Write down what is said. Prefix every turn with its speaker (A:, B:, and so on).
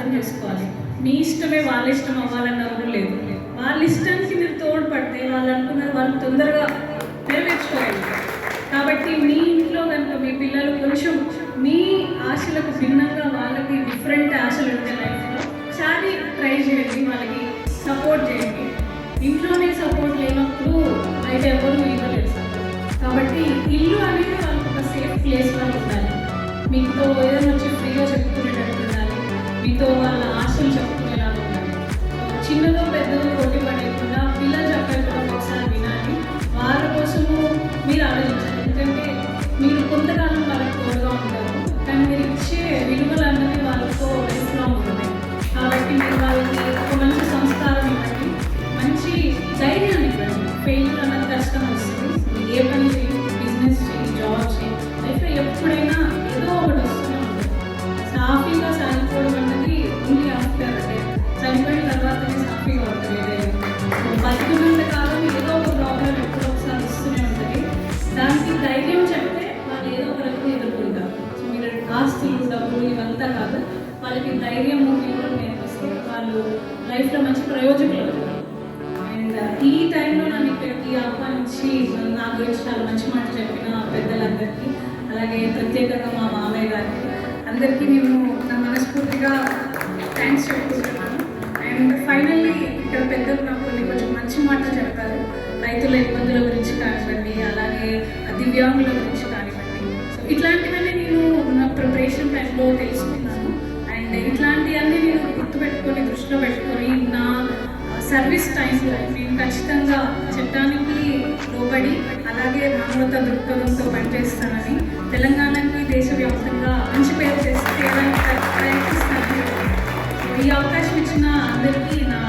A: అర్థం చేసుకోవాలి. మీ ఇష్టమే వాళ్ళ ఇష్టం అవ్వాలన్న కూడా లేదు. వాళ్ళ ఇష్టానికి మీరు తోడ్పడితే వాళ్ళు అనుకున్నది వాళ్ళు తొందరగా నెరవేర్చుకోగలుగుతారు. కాబట్టి మీ ఇంట్లో కనుక మీ పిల్లలు కొంచెం మీ ఆశలకు భిన్నంగా వాళ్ళకి డిఫరెంట్ ఆశలు ఉంటే లైఫ్లో ఒకసారి ట్రై చేయండి, వాళ్ళకి సపోర్ట్ చేయండి. ఇంట్లోనే సపోర్ట్ లేనప్పుడు బయట ఎవరు ఇవ్వలేదు. కాబట్టి ఇల్లు అనేది వాళ్ళకి ఒక సేఫ్ ప్లేస్గా ఉండాలి. మీతో ఏదైనా వచ్చి ఫ్రీగా చెప్పుకునేటట్టు ఉండాలి, మీతో వాళ్ళ ఆశలు చెప్పుకునేలాగా ఉండాలి. చిన్నదో పెద్దదో పోటీ పడేయకుండా పిల్లలు చెప్పేది కూడా ఒకసారి వినాలి. వాళ్ళ కోసము మీరు ఆలోచించాలి. ఎందుకంటే మీరు కొంతకాలం వాళ్ళకి తోడుగా ఉంటారు, కానీ మీరు ఇచ్చే విలువలు అన్నది వాళ్ళతో లైఫ్ లాంగ్ ఉంటాయి. కాబట్టి మీరు వాళ్ళకి ఒక మంచి సంస్కారం ఇవ్వండి, మంచి ధైర్యాన్ని ఇవ్వండి. ఫెయిల్యూర్ అన్నది కష్టం వస్తుంది. ఏ పని చేయండి, బిజినెస్ చేయండి, జాబ్ చేయండి, లైఫ్లో ఎప్పుడైనా ఏదో ఒకటి వస్తూనే ఉంటుంది. సాఫీగా సాగిపోవడం అన్నది ఓన్లీ ఆఫ్టర్ అంటే చనిపోయిన తర్వాతనే సాఫీగా ఉంటుంది. బతుకున్నంత కాలం ఏదో ఒక ప్రాబ్లం ఎప్పుడో ఒకసారి వస్తూనే ఉంటుంది. దానికి ధైర్యం చెప్తే వాళ్ళు ఏదో ఒక రకంగా ఎదుర్కొంటారు. సో మీరు ఆస్తులు డబ్బులు ఇవంతా కాదు, వాళ్ళకి ధైర్యం విలువలు నేర్పిస్తే వాళ్ళు లైఫ్లో మంచి ప్రయోజకులు అవుతారు. అండ్ ఈ టైంలో నన్ను ఇక్కడికి ఆహ్వానించి నా గురించి చాలా మంచి మాట చెప్పిన పెద్దలందరికీ, అలాగే ప్రత్యేకంగా మా మామయ్య గారికి అందరికీ నేను నా మనస్ఫూర్తిగా థ్యాంక్స్ చెప్పుకుంటున్నాను. అండ్ ఫైనల్లీ ఇక్కడ పెద్దలు నాకు కొంచెం మంచి మాటలు చెప్తారు. రైతుల ఇబ్బందుల గురించి కానివ్వండి, అలాగే దివ్యాంగుల గురించి కానివ్వండి. సో ఇట్లాంటివన్నీ నేను నా ప్రిపరేషన్ టైంలో తెలుసుకున్నాను. అండ్ ఇట్లాంటివన్నీ నేను గుర్తుపెట్టుకొని దృష్టిలో పెట్టుకొని నా సర్వీస్ టైంలో నేను ఖచ్చితంగా చట్టానికి లోబడి అలాగే మానవతా దృక్పథంతో పనిచేస్తానని, తెలంగాణకి దేశవ్యాప్తంగా మంచి పేరు చేసి ప్రయత్నిస్తానని. ఈ అవకాశం ఇచ్చిన అందరికీ నా